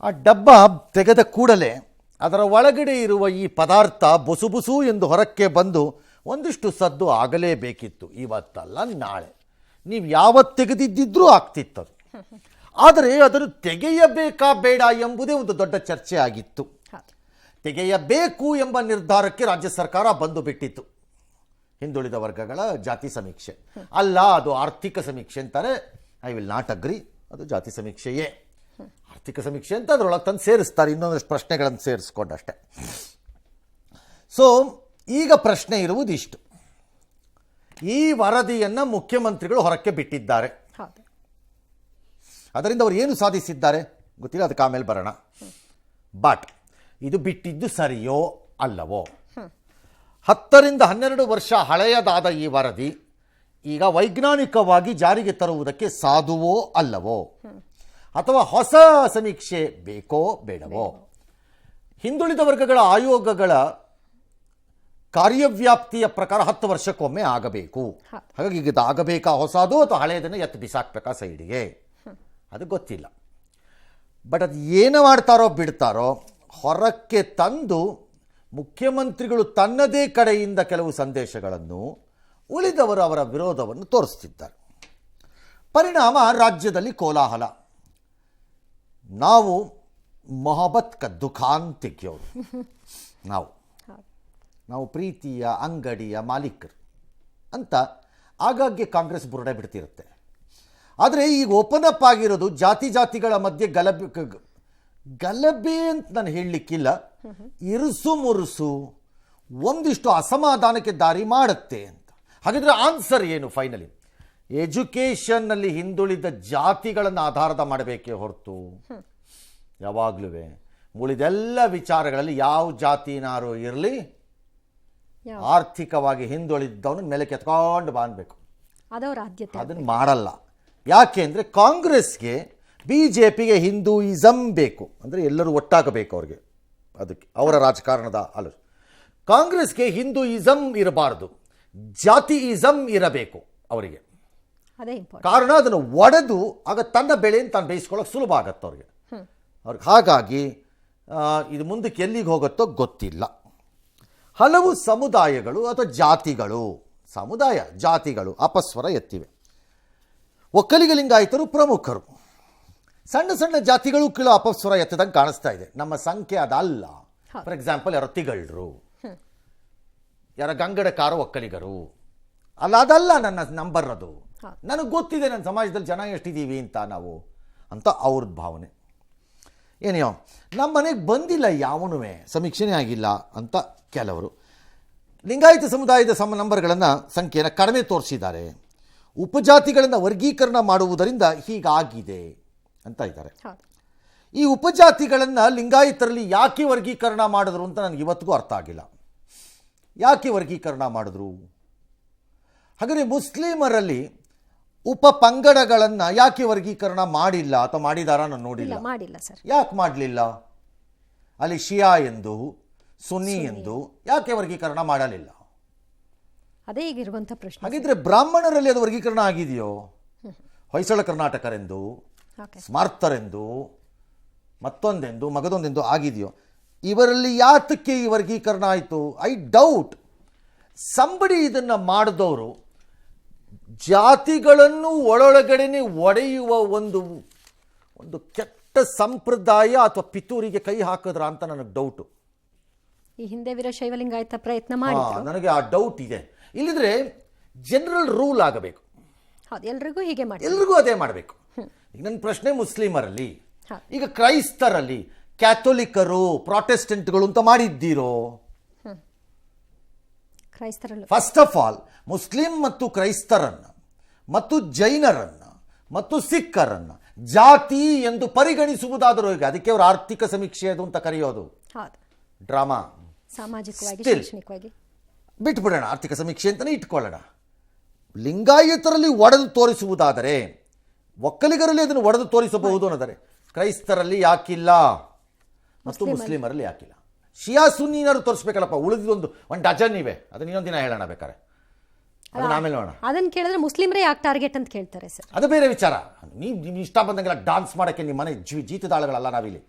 ಆ ಡಬ್ಬ ತೆಗೆದ ಕೂಡಲೇ ಅದರ ಒಳಗಡೆ ಇರುವ ಈ ಪದಾರ್ಥ ಬುಸುಬುಸು ಎಂದು ಹೊರಕ್ಕೆ ಬಂದು ಒಂದಿಷ್ಟು ಸದ್ದು ಆಗಲೇಬೇಕಿತ್ತು. ಇವತ್ತಲ್ಲ ನಾಳೆ, ನೀವು ಯಾವತ್ತು ತೆಗೆದಿದ್ದಿದ್ರೂ ಆಗ್ತಿತ್ತದು. ಆದರೆ ಅದನ್ನು ತೆಗೆಯಬೇಕಾ ಬೇಡ ಎಂಬುದೇ ಒಂದು ದೊಡ್ಡ ಚರ್ಚೆ ಆಗಿತ್ತು. ತೆಗೆಯಬೇಕು ಎಂಬ ನಿರ್ಧಾರಕ್ಕೆ ರಾಜ್ಯ ಸರ್ಕಾರ ಬಂದು ಬಿಟ್ಟಿತ್ತು. ಹಿಂದುಳಿದ ವರ್ಗಗಳ ಜಾತಿ ಸಮೀಕ್ಷೆ ಅಲ್ಲ, ಅದು ಆರ್ಥಿಕ ಸಮೀಕ್ಷೆ ಅಂತಾರೆ. I will not agree. ಅದು ಜಾತಿ ಸಮೀಕ್ಷೆಯೇ. ಆರ್ಥಿಕ ಸಮೀಕ್ಷೆ ಅಂತ ಅದರೊಳಗೆ ತಂದು ಸೇರಿಸ್ತಾರೆ, ಇನ್ನೊಂದಷ್ಟು ಪ್ರಶ್ನೆಗಳನ್ನು ಸೇರಿಸ್ಕೊಂಡಷ್ಟೆ. ಸೊ ಈಗ ಪ್ರಶ್ನೆ ಇರುವುದಿಷ್ಟು, ಈ ವರದಿಯನ್ನು ಮುಖ್ಯಮಂತ್ರಿಗಳು ಹೊರಕ್ಕೆ ಬಿಟ್ಟಿದ್ದಾರೆ. ಅದರಿಂದ ಅವರು ಏನು ಸಾಧಿಸಿದ್ದಾರೆ ಗೊತ್ತಿಲ್ಲ, ಅದಕ್ಕೆ ಆಮೇಲೆ ಬರೋಣ. ಬಟ್ ಇದು ಬಿಟ್ಟಿದ್ದು ಸರಿಯೋ ಅಲ್ಲವೋ? 10 ರಿಂದ 12 ವರ್ಷ ಹಳೆಯದಾದ ಈ ವರದಿ ಈಗ ವೈಜ್ಞಾನಿಕವಾಗಿ ಜಾರಿಗೆ ತರುವುದಕ್ಕೆ ಸಾಧುವೋ ಅಲ್ಲವೋ, ಅಥವಾ ಹೊಸ ಸಮೀಕ್ಷೆ ಬೇಕೋ ಬೇಡವೋ? ಹಿಂದುಳಿದ ವರ್ಗಗಳ ಆಯೋಗಗಳ ಕಾರ್ಯವ್ಯಾಪ್ತಿಯ ಪ್ರಕಾರ 10 ವರ್ಷಕ್ಕೊಮ್ಮೆ ಆಗಬೇಕು. ಹಾಗಾಗಿ ಈಗ ಇದು ಆಗಬೇಕಾ ಹೊಸದು, ಅಥವಾ ಹಳೆಯದನ್ನು ಎತ್ತು ಬಿಸಾಕ್ಬೇಕಾ ಸೈಡಿಗೆ, ಅದು ಗೊತ್ತಿಲ್ಲ. ಬಟ್ ಅದು ಏನು ಮಾಡ್ತಾರೋ ಬಿಡ್ತಾರೋ, ಹೊರಕ್ಕೆ ತಂದು ಮುಖ್ಯಮಂತ್ರಿಗಳು ತನ್ನದೇ ಕಡೆಯಿಂದ ಕೆಲವು ಸಂದೇಶಗಳನ್ನು, ಉಳಿದವರು ಅವರ ವಿರೋಧವನ್ನು ತೋರಿಸ್ತಿದ್ದಾರೆ. ಪರಿಣಾಮ ರಾಜ್ಯದಲ್ಲಿ ಕೋಲಾಹಲ. ನಾವು ಮೊಹಬ್ಬತ್ ಕ ದುಖಾನ್ ತೆಗೆಯೋರು, ನಾವು ಪ್ರೀತಿಯ ಅಂಗಡಿಯ ಮಾಲೀಕರು ಅಂತ ಆಗಾಗ್ಗೆ ಕಾಂಗ್ರೆಸ್ ಬುರುಡೆ ಬಿಡ್ತಿರುತ್ತೆ. ಆದರೆ ಈಗ ಓಪನ್ ಅಪ್ ಆಗಿರೋದು ಜಾತಿಗಳ ಮಧ್ಯೆ ಗಲಭೆ ಅಂತ ನಾನು ಹೇಳಲಿಕ್ಕಿಲ್ಲ, ಇರುಸು ಮುರುಸು, ಒಂದಿಷ್ಟು ಅಸಮಾಧಾನಕ್ಕೆ ದಾರಿ ಮಾಡುತ್ತೆ ಅಂತ. ಹಾಗಿದ್ರೆ ಆನ್ಸರ್ ಏನು ಫೈನಲಿ? ಎಜುಕೇಷನ್ನಲ್ಲಿ ಹಿಂದುಳಿದ ಜಾತಿಗಳನ್ನು ಆಧಾರದ ಮಾಡಬೇಕೇ ಹೊರತು ಯಾವಾಗಲೂ ಉಳಿದೆಲ್ಲ ವಿಚಾರಗಳಲ್ಲಿ ಯಾವ ಜಾತಿನಾರು ಇರಲಿ, ಆರ್ಥಿಕವಾಗಿ ಹಿಂದುಳಿದವನು ಮೇಲೆ ಕೆತ್ಕೊಂಡು ಬಾನ್ಬೇಕು, ಅದನ್ನು ಮಾಡಲ್ಲ. ಯಾಕೆ ಅಂದರೆ ಕಾಂಗ್ರೆಸ್ಗೆ BJPಗೆ ಹಿಂದೂಯಿಸಮ್ ಬೇಕು, ಅಂದರೆ ಎಲ್ಲರೂ ಒಟ್ಟಾಗಬೇಕು ಅವ್ರಿಗೆ, ಅದಕ್ಕೆ ಅವರ ರಾಜಕಾರಣದ ಆಲೋಚನೆ. ಕಾಂಗ್ರೆಸ್ಗೆ ಹಿಂದೂಯಿಸಮ್ ಇರಬಾರ್ದು, ಜಾತಿಯಿಸಮ್ ಇರಬೇಕು ಅವರಿಗೆ. ಕಾರಣ ಅದನ್ನು ಒಡೆದು ಆಗ ತನ್ನ ಬೆಳೆಯನ್ನು ತಾನು ಬೇಯಿಸ್ಕೊಳ್ಳೋಕೆ ಸುಲಭ ಆಗತ್ತೆ ಅವ್ರಿಗೆ. ಹಾಗಾಗಿ ಇದು ಮುಂದಕ್ಕೆ ಎಲ್ಲಿಗೆ ಹೋಗುತ್ತೋ ಗೊತ್ತಿಲ್ಲ. ಹಲವು ಸಮುದಾಯಗಳು ಅಥವಾ ಜಾತಿಗಳು ಅಪಸ್ವರ ಎತ್ತಿವೆ. ಒಕ್ಕಲಿಗ ಲಿಂಗಾಯತರು ಪ್ರಮುಖರು. ಸಣ್ಣ ಜಾತಿಗಳು ಕೀಳು ಅಪಸ್ವರ ಎತ್ತದಂಗೆ ಕಾಣಿಸ್ತಾ ಇದೆ. ನಮ್ಮ ಸಂಖ್ಯೆ ಅದಲ್ಲ. ಫಾರ್ ಎಕ್ಸಾಂಪಲ್, ಯಾರೋ ತಿಗಳರು, ಯಾರ ಗಂಗಡಕಾರ ಒಕ್ಕಲಿಗರು, ಅದಲ್ಲ ನನ್ನ ನಂಬರ್. ಅದು ನನಗೆ ಗೊತ್ತಿದೆ, ನನ್ನ ಸಮಾಜದಲ್ಲಿ ಜನ ಎಷ್ಟಿದ್ದೀವಿ ಅಂತ ಅವ್ರದ್ದು ಭಾವನೆ. ಏನೋ ನಮ್ಮ ಮನೆಗೆ ಬಂದಿಲ್ಲ ಯಾವನೂ, ಸಮೀಕ್ಷೆನೇ ಆಗಿಲ್ಲ ಅಂತ ಕೆಲವರು. ಲಿಂಗಾಯತ ಸಮುದಾಯದ ನಂಬರ್ಗಳನ್ನು ಸಂಖ್ಯೆಯನ್ನು ಕಡಿಮೆ ತೋರಿಸಿದ್ದಾರೆ. ಉಪಜಾತಿಗಳನ್ನು ವರ್ಗೀಕರಣ ಮಾಡುವುದರಿಂದ ಹೀಗಾಗಿದೆ ಅಂತ ಇದ್ದಾರೆ. ಈ ಉಪಜಾತಿಗಳನ್ನು ಲಿಂಗಾಯತರಲ್ಲಿ ಯಾಕೆ ವರ್ಗೀಕರಣ ಮಾಡಿದ್ರು ಅಂತ ನನಗೆ ಇವತ್ತಿಗೂ ಅರ್ಥ ಆಗಿಲ್ಲ. ಯಾಕೆ ವರ್ಗೀಕರಣ ಮಾಡಿದ್ರು? ಹಾಗಾದರೆ ಮುಸ್ಲಿಮರಲ್ಲಿ ಉಪ ಪಂಗಡಗಳನ್ನು ಯಾಕೆ ವರ್ಗೀಕರಣ ಮಾಡಿಲ್ಲ ಅಥವಾ ಮಾಡಿದಾರ ನಾನು ನೋಡಿಲ್ಲ. ಯಾಕೆ ಮಾಡಲಿಲ್ಲ? ಅಲ್ಲಿ ಶಿಯಾ ಎಂದು, ಸುನ್ನಿ ಎಂದು ಯಾಕೆ ವರ್ಗೀಕರಣ ಮಾಡಲಿಲ್ಲ? ಅದೇ ಈಗಿರುವಂಥ ಪ್ರಶ್ನೆ. ಹಾಗಿದ್ರೆ ಬ್ರಾಹ್ಮಣರಲ್ಲಿ ಅದು ವರ್ಗೀಕರಣ ಆಗಿದೆಯೋ? ಹೊಯ್ಸಳ ಕರ್ನಾಟಕರೆಂದು, ಸ್ಮಾರ್ತರೆಂದು, ಮತ್ತೊಂದೆಂದು, ಮಗದೊಂದೆಂದು ಆಗಿದೆಯೋ? ಇವರಲ್ಲಿ ಯಾತಕ್ಕೆ ಈ ವರ್ಗೀಕರಣ ಆಯಿತು? I doubt. ಸಂಬಡಿ ಇದನ್ನು ಮಾಡಿದವರು ಜಾತಿಗಳನ್ನು ಒಳಗಡೆನೆ ಒಡೆಯುವ ಒಂದು ಕೆಟ್ಟ ಸಂಪ್ರದಾಯ ಅಥವಾ ಪಿತೂರಿಗೆ ಕೈ ಹಾಕಿದ್ರ ಅಂತ ನನಗೆ ಡೌಟು. ಈ ಹಿಂದೆ ವೀರಶೈವ ಲಿಂಗಾಯತ ಪ್ರಯತ್ನ ಮಾಡಿದ್ರು, ನನಗೆ ಆ ಡೌಟ್ ಇದೆ. ಇಲ್ಲಿದ್ರೆ ಜನರಲ್ ರೂಲ್ ಆಗಬೇಕು, ಎಲ್ರಿಗೂ ಅದೇ ಮಾಡಬೇಕು. ಈಗ ನನ್ನ ಪ್ರಶ್ನೆ, ಮುಸ್ಲಿಮರಲ್ಲಿ, ಈಗ ಕ್ರೈಸ್ತರಲ್ಲಿ, ಕ್ಯಾಥೋಲಿಕರು, ಪ್ರಾಟೆಸ್ಟೆಂಟ್ಗಳು ಅಂತ ಮಾಡಿದ್ದೀರೋ? ಫಸ್ಟ್ ಆಫ್ ಆಲ್ ಮುಸ್ಲಿಂ ಮತ್ತು ಕ್ರೈಸ್ತರನ್ನು ಮತ್ತು ಜೈನರನ್ನು ಮತ್ತು ಸಿಖ್ಖರನ್ನು ಜಾತಿ ಎಂದು ಪರಿಗಣಿಸುವುದಾದರೂ ಈಗ ಅದಕ್ಕೆ ಅವರು ಆರ್ಥಿಕ ಸಮೀಕ್ಷೆ ಅದು ಅಂತ ಕರೆಯೋದು ಡ್ರಾಮಾ. ಸಾಮಾಜಿಕವಾಗಿ ಬಿಟ್ಬಿಡೋಣ, ಆರ್ಥಿಕ ಸಮೀಕ್ಷೆ ಅಂತಲೇ ಇಟ್ಕೊಳ್ಳೋಣ. ಲಿಂಗಾಯತರಲ್ಲಿ ಒಡೆದು ತೋರಿಸುವುದಾದರೆ ಒಕ್ಕಲಿಗರಲ್ಲಿ ಅದನ್ನು ಒಡೆದು ತೋರಿಸಬಹುದು ಅನ್ನೋದರೆ, ಕ್ರೈಸ್ತರಲ್ಲಿ ಯಾಕಿಲ್ಲ ಮತ್ತು ಮುಸ್ಲಿಮರಲ್ಲಿ ಯಾಕಿಲ್ಲ? ಶಿಯಾ ಸುನ್ನಿನರು ತೋರಿಸ್ಬೇಕಲ್ಲಪ್ಪ. ಉಳಿದೊಂದು ಡಜನ್ ಇವೆ, ಅದನ್ನ ಇನ್ನೊಂದು ದಿನ ಹೇಳೋಣ ಬೇಕಾರೆ, ಅದನ್ನ ಆಮೇಲೆ ನೋಡೋಣ. ಅದನ್ನ ಕೇಳಿದ್ರೆ ಮುಸ್ಲಿಮರೇ ಯಾಕೆ ಟಾರ್ಗೆಟ್ ಅಂತ ಕೇಳ್ತಾರೆ ಸರ್. ಅದು ಬೇರೆ ವಿಚಾರ. ನೀವು ಇಷ್ಟ ಬಂದಂಗೆಲ್ಲ ಡಾನ್ಸ್ ಮಾಡೋಕ್ಕೆ ನಿಮ್ಮ ಮನೆ ಜೀತದಾಳಗಳಲ್ಲ ನಾವಿಲ್ಲಿ.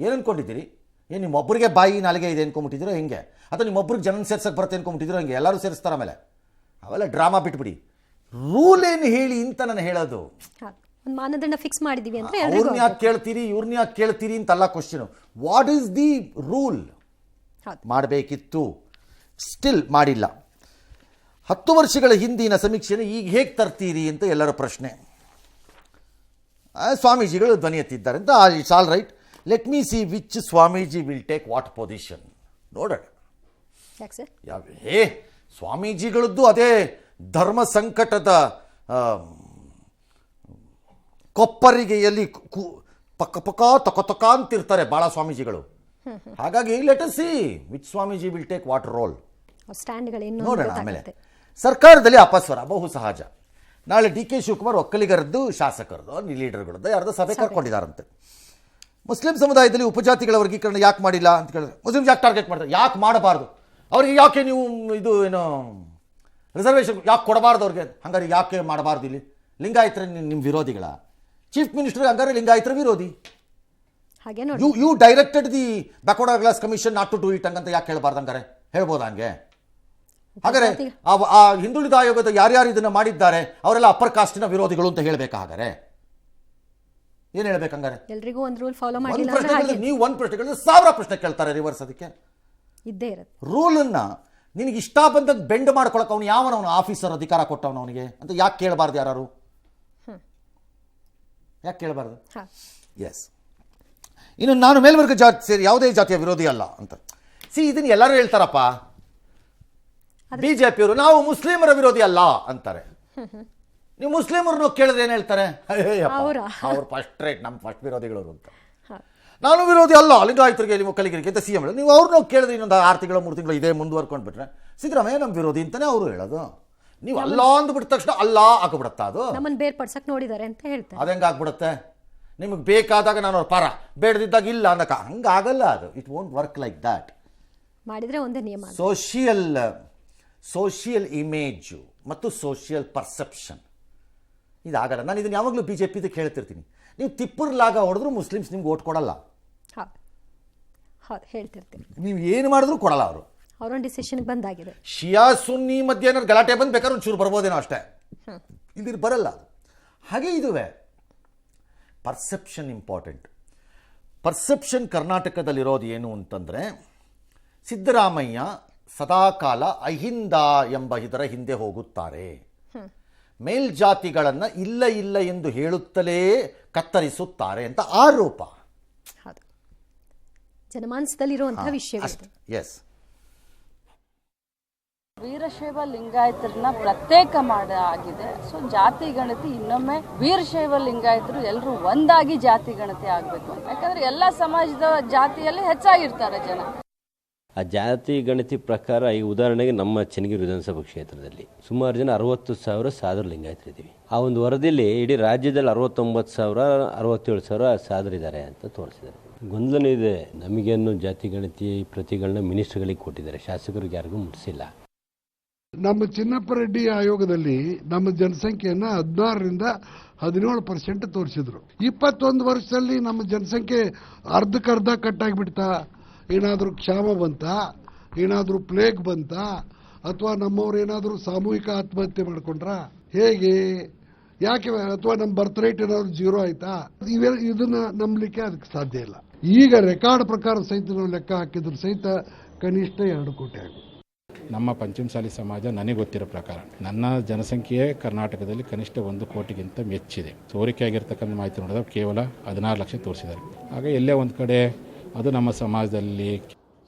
ಏನು ಅನ್ಕೊಂಡಿದ್ದೀರಿ? ಏನು ನಿಮ್ಮೊಬ್ಬರಿಗೆ ಬಾಯಿ ನಾಲಿಗೆ ಇದೆ ಅನ್ಕೊಂಬಿಟ್ಟಿದ್ದೀರೋ ಹೆಂಗೆ? ಅಥವಾ ನಿಮ್ಮೊಬ್ರಿಗೆ ಜನ ಸೇರ್ಸಕ್ಕೆ ಬರುತ್ತೆ ಅನ್ಕೊಂಬಿಟ್ಟಿದ್ದೀರೋ ಹೆಂಗೆ? ಎಲ್ಲರೂ ಸೇರಿಸ್ತಾರೆ ಆಮೇಲೆ. ಅವೆಲ್ಲ ಡ್ರಾಮಾ ಬಿಟ್ಬಿಡಿ. ರೂಲ್ ಏನು ಹೇಳಿ ಅಂತ ನಾನು ಹೇಳೋದು. ಒಂದು ಮಾನದಂಡ ಫಿಕ್ಸ್ ಮಾಡಿದೀವಿ ಅಂದ್ರೆ ಅವ್ರನ್ನ ಯಾಕೆ ಕೇಳ್ತೀರಿ, ಇವ್ರನ್ನ ಯಾಕೆ ಕೇಳ್ತೀರಿ ಅಂತಲ್ಲ question. What is the rule? ಮಾಡಬೇಕಿತ್ತು, ಸ್ಟಿಲ್ ಮಾಡಿಲ್ಲ. 10 ವರ್ಷಗಳ ಹಿಂದಿನ ಸಮೀಕ್ಷೆಯನ್ನು ಈಗ ಹೇಗೆ ತರ್ತೀರಿ ಅಂತ ಎಲ್ಲರ ಪ್ರಶ್ನೆ. ಸ್ವಾಮೀಜಿಗಳು ಧ್ವನಿ ಎತ್ತಿದ್ದಾರೆ ಅಂತ. It's all right, let me see which Swamiji will take what position. ನೋಡೋಣ. ಸ್ವಾಮೀಜಿಗಳದ್ದು ಅದೇ ಧರ್ಮ ಸಂಕಟದ ಕೊಪ್ಪರಿಗೆಯಲ್ಲಿ ಪಕ್ಕ ಪಕ್ಕ ತೊಕ ಅಂತಿರ್ತಾರೆ ಭಾಳ ಸ್ವಾಮೀಜಿಗಳು. ಹಾಗಾಗಿ let us see which Swamiji will take what role. ನೋಡೋಣ. ಆಮೇಲೆ ಸರ್ಕಾರದಲ್ಲಿ ಅಪಸ್ವರ ಬಹು ಸಹಜ. ನಾಳೆ ಡಿ ಕೆ ಶಿವಕುಮಾರ್ ಒಕ್ಕಲಿಗರದ್ದು, ಶಾಸಕರದ್ದು, ಲೀಡರ್ಗಳದ್ದು ಯಾರ್ದು ಸಭೆ ಕರ್ಕೊಂಡಿದ್ದಾರಂತೆ. ಮುಸ್ಲಿಂ ಸಮುದಾಯದಲ್ಲಿ ಉಪಜಾತಿಗಳ ವರ್ಗೀಕರಣ ಯಾಕೆ ಮಾಡಿಲ್ಲ ಅಂತ ಕೇಳಿದ್ರೆ, ಮುಸ್ಲಿಂ ಯಾಕೆ ಟಾರ್ಗೆಟ್ ಮಾಡ್ತಾರೆ, ಯಾಕೆ ಮಾಡಬಾರ್ದು ಅವ್ರಿಗೆ, ಯಾಕೆ ನೀವು ಇದು ಏನು ರಿಸರ್ವೇಷನ್ ಯಾಕೆ ಕೊಡಬಾರ್ದು ಅವ್ರಿಗೆ, ಹಂಗಾರೆ ಯಾಕೆ ಮಾಡಬಾರ್ದು? ಇಲ್ಲಿ ಲಿಂಗಾಯತರ ನಿಮ್ಮ ವಿರೋಧಿಗಳ ಚೀಫ್ ಮಿನಿಸ್ಟರ್ ಹಂಗಾರೆ ಲಿಂಗಾಯತರ ವಿರೋಧಿ. You directed the backward class commission not to do it ಹಂಗಂತ ಯಾಕೆ ಹೇಳ್ಬಾರ್ದು? ಹಂಗಾರೆ ಹೇಳ್ಬೋದಾ ಹಂಗೆ? ಹಾಗಾದ್ರೆ ಆ ಹಿಂದುಳಿದ ಆಯೋಗದ ಯಾರ್ಯಾರು ಇದನ್ನ ಮಾಡಿದ್ದಾರೆ ಅವರೆಲ್ಲ ಅಪ್ಪರ್ ಕಾಸ್ಟಿನ ವಿರೋಧಿಗಳು ಅಂತ ಹೇಳ್ಬೇಕಾ? ಹಾಗಾದ್ರೆ ಏನ್ ಹೇಳ್ಬೇಕಂಗಾರೆ? ಎಲ್ರಿಗೂ ಒಂದು ರೂಲ್ ಫಾಲೋ ಮಾಡಿಲ್ಲ. ನೀವು ಒಂದು ಪ್ರಶ್ನೆ ಕೇಳಿದ್ರೆ 1000 ಪ್ರಶ್ನೆ ಕೇಳ್ತಾರೆ ರಿವರ್ಸ್. ಅದಕ್ಕೆ ಇದ್ದೇ ಇರುತ್ತೆ. ರೂಲನ್ನ ನಿನಗೆ ಇಷ್ಟ ಬಂದಾಗ ಬೆಂಡ್ ಮಾಡ್ಕೊಳಕ್ಕೆ ಅವನು ಯಾವನವನು ಆಫೀಸರ್ ಅಧಿಕಾರ ಕೊಟ್ಟವನು ಅವನಿಗೆ ಅಂತ ಯಾಕೆ ಕೇಳಬಾರ್ದು? ಯಾರು ಯಾಕೆ ಕೇಳಬಾರ್ದು? ಎಸ್. ಇನ್ನು ನಾನು ಮೇಲ್ವರ್ಗ ಜಾತಿ ಸೇರಿ ಯಾವುದೇ ಜಾತಿಯ ವಿರೋಧಿ ಅಲ್ಲ ಅಂತ. ಇದನ್ನು ಎಲ್ಲರೂ ಹೇಳ್ತಾರಪ್ಪ. ಬಿಜೆಪಿಯವರು ನಾವು ಮುಸ್ಲಿಮರ ವಿರೋಧಿ ಅಲ್ಲ ಅಂತಾರೆ. ನೀವು ಮುಸ್ಲಿಮರನ್ನು ಕೇಳಿದ್ರೆ ಏನು ಹೇಳ್ತಾರೆ? ಅವ್ರು ಫಸ್ಟ್ ರೇಟ್ ನಮ್ಮ ಫಸ್ಟ್ ವಿರೋಧಿಗಳು ಅಂತ. ನಾನು ವಿರೋಧಿ ಅಲ್ಲ ಲಿಂಗಾಯತರಿಗೆ, ನಿಮ್ಮ ಒಕ್ಕಲಿಗರಿಗೆ ಅಂತ ಸಿಎಂ. ನೀವು ಅವ್ರನ್ನ ಕೇಳಿದ್ರೆ ಇನ್ನೊಂದು 6 ತಿಂಗಳು 3 ತಿಂಗಳು ಇದೇ ಮುಂದುವರ್ಕೊಂಡು ಬಿಟ್ರೆ ಸಿದ್ದರಾಮಯ್ಯ ನಮ್ಮ ವಿರೋಧಿ ಅಂತಾನೆ ಅವರು ಹೇಳೋದು. ನೀವು ಅಲ್ಲ ಅಂದ್ಬಿಟ್ಟ ತಕ್ಷಣ ಅಲ್ಲ ಆಗ್ಬಿಡುತ್ತಾ? ಅದು ನಮ್ಮನ್ನು ಬೇರ್ಪಡ್ಸಕ್ ನೋಡಿದ್ದಾರೆ ಅಂತ ಹೇಳ್ತಾರೆ. ಅದಂಗೆ ಆಗ್ಬಿಡುತ್ತೆ. ನಿಮಗೆ ಬೇಕಾದಾಗ ನಾನು ಅವ್ರ ಪರ, ಬೇಡದಿದ್ದಾಗ ಇಲ್ಲ ಅನ್ನಕ ಹಂಗಾಗಲ್ಲ. ಅದು it won't work like that. ಮಾಡಿದ್ರೆ ಒಂದೇ ನಿಯಮ. ಸೋಷಿಯಲ್ ಇಮೇಜು ಮತ್ತು ಸೋಷಿಯಲ್ ಪರ್ಸೆಪ್ಷನ್ ಇದಾಗಲ್ಲ. ನಾನು ಇದನ್ನು ಯಾವಾಗಲೂ ಬಿಜೆಪಿದಕ್ಕೆ ಹೇಳ್ತಿರ್ತೀನಿ. ನೀವು ತಿಪ್ಪರ್ಲಾಗ ಹೊಡೆದ್ರು ಮುಸ್ಲಿಮ್ಸ್ ನಿಮ್ಗೆ ಓಟ್ ಕೊಡಲ್ಲ. ಹೇಳ್ತಿರ್ತೀನಿ. ನೀವು ಏನು ಮಾಡಿದ್ರು ಕೊಡಲ್ಲ ಅವರು. ಅವರೊಂದು ಡಿಸಿಷನ್ ಬಂದಾಗಿದೆ. ಶಿಯಾ ಸುನ್ನಿ ಮಧ್ಯೆ ಏನಾದ್ರು ಗಲಾಟೆ ಬಂದು ಬೇಕಾದ್ರೆ ಒಂಚೂರು ಬರ್ಬೋದೇನೋ ಅಷ್ಟೇ, ಇಲ್ಲಿ ಬರಲ್ಲ. ಹಾಗೆ ಇದುವೆ ಪರ್ಸೆಪ್ಷನ್ ಇಂಪಾರ್ಟೆಂಟ್. ಪರ್ಸೆಪ್ಷನ್ ಕರ್ನಾಟಕದಲ್ಲಿರೋದು ಏನು ಅಂತಂದರೆ, ಸಿದ್ದರಾಮಯ್ಯ ಸದಾಕಾಲ ಅಹಿಂದ ಎಂಬ ಇದರ ಹಿಂದೆ ಹೋಗುತ್ತಾರೆ. ಮೇಲ್ಜಾತಿಗಳನ್ನು ಇಲ್ಲ ಇಲ್ಲ ಎಂದು ಹೇಳುತ್ತಲೇ ಕತ್ತರಿಸುತ್ತಾರೆ ಅಂತ ಆರೋಪ. ಜನಮಾನಸದಲ್ಲಿರುವಂತಹ ವಿಷಯ. ಎಸ್. ವೀರಶೈವ ಲಿಂಗಾಯತರನ್ನ ಪ್ರತ್ಯೇಕ ಆಗಿದೆ. ಸೊ ಜಾತಿ ಗಣತಿ ಇನ್ನೊಮ್ಮೆ ವೀರಶೈವ ಲಿಂಗಾಯತರು ಎಲ್ಲರೂ ಒಂದಾಗಿ ಜಾತಿ ಗಣತಿ ಆಗಬೇಕು. ಯಾಕಂದ್ರೆ ಎಲ್ಲ ಸಮಾಜದ ಜಾತಿಯಲ್ಲಿ ಹೆಚ್ಚಾಗಿರ್ತಾರೆ ಜನ. ಆ ಜಾತಿ ಗಣತಿ ಪ್ರಕಾರ ಈ ಉದಾಹರಣೆಗೆ ನಮ್ಮ ಚನ್ನಗಿರಿ ವಿಧಾನಸಭಾ ಕ್ಷೇತ್ರದಲ್ಲಿ ಸುಮಾರು ಜನ 60,000 ಸಾಧು ಲಿಂಗಾಯತರಿದ್ದೀವಿ. ಆ ಒಂದು ವರದಿಯಲ್ಲಿ ಇಡೀ ರಾಜ್ಯದಲ್ಲಿ 69,000 67,000 ಸಾಧರಿದ್ದಾರೆ ಅಂತ ತೋರಿಸಿದ್ದಾರೆ. ಗೊಂದಲನೂ ಇದೆ. ನಮಗೇನು ಜಾತಿ ಗಣತಿ ಪ್ರತಿಗಳನ್ನ ಮಿನಿಸ್ಟರ್ಗಳಿಗೆ ಕೊಟ್ಟಿದ್ದಾರೆ, ಶಾಸಕರಿಗೆ ಯಾರಿಗೂ ಮುಟ್ಟಿಸಿಲ್ಲ. ನಮ್ಮ ಚಿನ್ನಪ್ಪ ರೆಡ್ಡಿ ಆಯೋಗದಲ್ಲಿ ನಮ್ಮ ಜನಸಂಖ್ಯೆಯನ್ನ 16ರಿಂದ 17% ತೋರಿಸಿದ್ರು. 21 ವರ್ಷದಲ್ಲಿ ನಮ್ಮ ಜನಸಂಖ್ಯೆ ಅರ್ಧಕ್ಕರ್ಧ ಕಟ್ಟಾಗಿಬಿಡ್ತಾ? ಏನಾದರೂ ಕ್ಷಾಮ ಬಂತ, ಏನಾದರೂ ಪ್ಲೇಗ್ ಬಂತ, ಅಥವಾ ನಮ್ಮವ್ರು ಏನಾದರೂ ಸಾಮೂಹಿಕ ಆತ್ಮಹತ್ಯೆ ಮಾಡ್ಕೊಂಡ್ರ, ಹೇಗೆ, ಯಾಕೆ, ಅಥವಾ ನಮ್ಮ ಬರ್ತ್ ರೇಟ್ ಏನಾದ್ರು 0 ಆಯ್ತಾ? ಇದನ್ನ ನಂಬಲಿಕ್ಕೆ ಅದಕ್ಕೆ ಸಾಧ್ಯ ಇಲ್ಲ. ಈಗ ರೆಕಾರ್ಡ್ ಪ್ರಕಾರ ಸಹಿತ ನಾವು ಲೆಕ್ಕ ಹಾಕಿದ್ರು ಸಹಿತ ಕನಿಷ್ಠ 2 ಕೋಟಿ ಆಗುತ್ತೆ. ನಮ್ಮ ಪಂಚಮಸಾಲಿ ಸಮಾಜ ನನಗೆ ಗೊತ್ತಿರೋ ಪ್ರಕಾರ ನನ್ನ ಜನಸಂಖ್ಯೆ ಕರ್ನಾಟಕದಲ್ಲಿ ಕನಿಷ್ಠ 1 ಕೋಟಿಗಿಂತ ಮೆಚ್ಚಿದೆ. ಸೋರಿಕೆ ಆಗಿರ್ತಕ್ಕಂಥ ಮಾಹಿತಿ ನೋಡಿದ್ರೆ ಕೇವಲ 16 ಲಕ್ಷ ತೋರಿಸಿದ್ದಾರೆ. ಆಗ ಎಲ್ಲೇ ಒಂದು ಕಡೆ ಅದು ನಮ್ಮ ಸಮಾಜದಲ್ಲಿ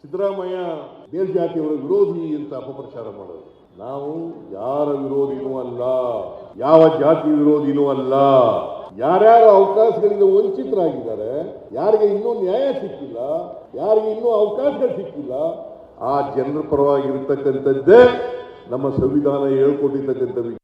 ಸಿದ್ದರಾಮಯ್ಯ ಮೇಲ್ಜಾತಿಯವರ ವಿರೋಧಿ ಅಂತ ಅಪಪ್ರಚಾರ ಮಾಡೋದು. ನಾವು ಯಾರ ವಿರೋಧಿನೂ ಅಲ್ಲ, ಯಾವ ಜಾತಿ ವಿರೋಧಿನೂ ಅಲ್ಲ. ಯಾರ್ಯಾರು ಅವಕಾಶಗಳಿಂದ ವಂಚಿತರಾಗಿದ್ದಾರೆ, ಯಾರಿಗೆ ಇನ್ನೂ ನ್ಯಾಯ ಸಿಕ್ಕಿಲ್ಲ, ಯಾರಿಗೆ ಇನ್ನೂ ಅವಕಾಶಗಳು ಸಿಕ್ಕಿಲ್ಲ, ಆ ಜನರ ಪರವಾಗಿರ್ತಕ್ಕಂಥದ್ದೇ ನಮ್ಮ ಸಂವಿಧಾನ ಹೇಳ್ಕೊಟ್ಟಿರ್ತಕ್ಕಂಥದ್ದು.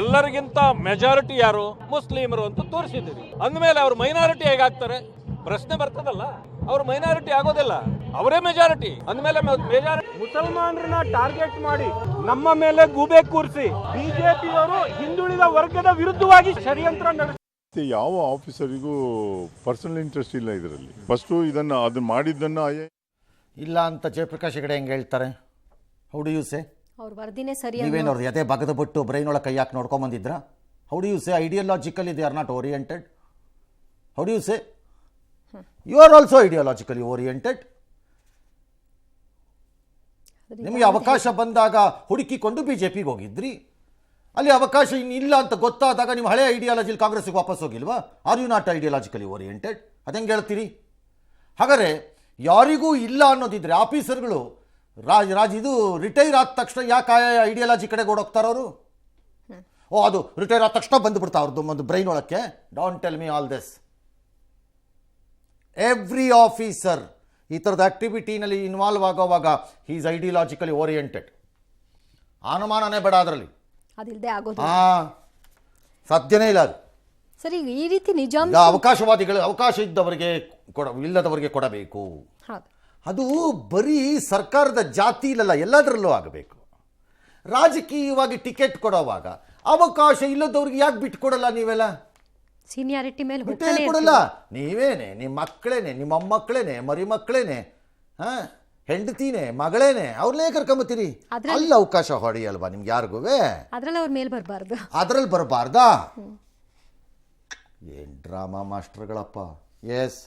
ಎಲ್ಲರಿಗಿಂತ ಮೆಜಾರಿಟಿ ಯಾರು? ಮುಸ್ಲಿಮರು ಅಂತ ತೋರಿಸಿದ್ದೀರಿ. ಅಂದಮೇಲೆ ಅವ್ರು ಮೈನಾರಿಟಿ ಹೇಗಾಗ್ತಾರೆ? ಪ್ರಶ್ನೆ ಬರ್ತದಲ್ಲ. ಅವ್ರು ಮೈನಾರಿಟಿ ಆಗೋದಿಲ್ಲ, ಅವರೇ ಮೆಜಾರಿಟಿ. ಅಂದಮೇಲೆ ಮೆಜಾರಿಟಿ ಮುಸಲ್ಮಾನರನ್ನ ಟಾರ್ಗೆಟ್ ಮಾಡಿ ನಮ್ಮ ಮೇಲೆ ಗೂಬೆ ಕೂರಿಸಿ ಬಿಜೆಪಿಯವರು ಹಿಂದುಳಿದ ವರ್ಗದ ವಿರುದ್ಧವಾಗಿ ಷಡ್ಯಂತ್ರ ನಡೆಸಿ ಯಾವ ಆಫೀಸರಿಗೂ ಪರ್ಸನಲ್ ಇಂಟ್ರೆಸ್ಟ್ ಇಲ್ಲ ಇದರಲ್ಲಿ. ಫಸ್ಟು ಅದನ್ನು ಮಾಡಿದ್ದನ್ನು ಇಲ್ಲ ಅಂತ ಜಯಪ್ರಕಾಶ್ ಹೆಗಡೆ ಹೆಂಗೆ ಹೇಳ್ತಾರೆ? How do you say? ಅವ್ರ ವರದಿನೇ ಸರಿ. ನೀವೇನು ಅವ್ರದ್ದು ಎದೆ ಬಗದು ಬಿಟ್ಟು ಬ್ರೈನ್ ಒಳಗೆ ಕೈ ಹಾಕಿ ನೋಡ್ಕೊಂಬಂದಿದ್ರಾ? How do you say ideologically they are not oriented? How do you say you are also ideologically oriented? ನಿಮಗೆ ಅವಕಾಶ ಬಂದಾಗ ಹುಡುಕಿಕೊಂಡು BJPಗೆ ಹೋಗಿದ್ರಿ. ಅಲ್ಲಿ ಅವಕಾಶ ಇನ್ನಿಲ್ಲ ಅಂತ ಗೊತ್ತಾದಾಗ ನೀವು ಹಳೆ ಐಡಿಯಾಲಜಿಲಿ ಕಾಂಗ್ರೆಸ್ಗೆ ವಾಪಸ್ ಹೋಗಿಲ್ವಾ? Are you not ideologically oriented? ಅದಂಗೆ ಹೇಳ್ತೀರಿ? ಹಾಗಾದರೆ ಯಾರಿಗೂ ಇಲ್ಲ ಅನ್ನೋದಿದ್ರೆ ಆಫೀಸರ್ಗಳು ಇದು ರಿಟೈರ್ ಆದ ತಕ್ಷಣ ಯಾಕೆ ಐಡಿಯಾಲಜಿ ಕಡೆಗೆ ಓಡೋಗ್ತಾರವರು? ಅದು ರಿಟೈರ್ ಆದ ತಕ್ಷಣ ಬಂದುಬಿಡ್ತಾ ಅವ್ರದ್ದು ಒಂದು ಬ್ರೈನ್ ಒಳಕ್ಕೆ. Don't tell me all this. Every officer ಈ ಥರದ ಆಕ್ಟಿವಿಟಿನಲ್ಲಿ ಇನ್ವಾಲ್ವ್ ಆಗೋವಾಗ ಹಿ ಈಸ್ ಐಡಿಯಾಲಜಿಕಲಿ ಓರಿಯೆಂಟೆಡ್. ಅನುಮಾನನೇ ಬೇಡ ಅದರಲ್ಲಿ. ಅದಿಲ್ಲದೆ ಆಗೋದು ಸಾಧ್ಯನೇ ಇಲ್ಲ ಅದು. ಸರಿ, ಈ ರೀತಿ ನಿಜಾಂಶ ಅವಕಾಶವಾದಿಗಳು ಅವಕಾಶ ಇದ್ದವರಿಗೆ ಇಲ್ಲದವರಿಗೆ ಕೊಡಬೇಕು. ಅದು ಬರೀ ಸರ್ಕಾರದ ಜಾತಿಲಲ್ಲ, ಎಲ್ಲದರಲ್ಲೂ ಆಗಬೇಕು. ರಾಜಕೀಯವಾಗಿ ಟಿಕೆಟ್ ಕೊಡೋವಾಗ ಅವಕಾಶ ಇಲ್ಲದವ್ರಿಗೆ ಯಾಕೆ ಬಿಟ್ಕೊಡಲ್ಲ? ನೀವೆಲ್ಲ ಸೀನಿಯಾರಿಟಿ ಮೇಲೆ ಬಿಟ್ಟೇ ಕೊಡಲ್ಲ. ನೀವೇನೆ, ನಿಮ್ಮ ಮಕ್ಕಳೇನೆ, ನಿಮ್ಮ ಮೊಮ್ಮಕ್ಕಳೇನೆ, ಮರಿ ಮಕ್ಕಳೇನೆ, ಹೆಂಡತಿನೇ, ಮಗಳೇನೆ, ಅವ್ರನ್ನೇ ಕರ್ಕೊಂಬತ್ತೀರಿ. ಅಲ್ಲಿ ಅವಕಾಶ ಹೊಡೆಯಲ್ವಾ ನಿಮ್ಗೆ ಯಾರಿಗೂ? ಅದ್ರಲ್ಲಿ ಅವ್ರ ಮೇಲೆ ಬರಬಾರ್ದು, ಅದ್ರಲ್ಲಿ ಬರಬಾರ್ದಾ? ಏನ್ ಡ್ರಾಮಾ ಮಾಸ್ಟರ್ಗಳಪ್ಪ. ಎಸ್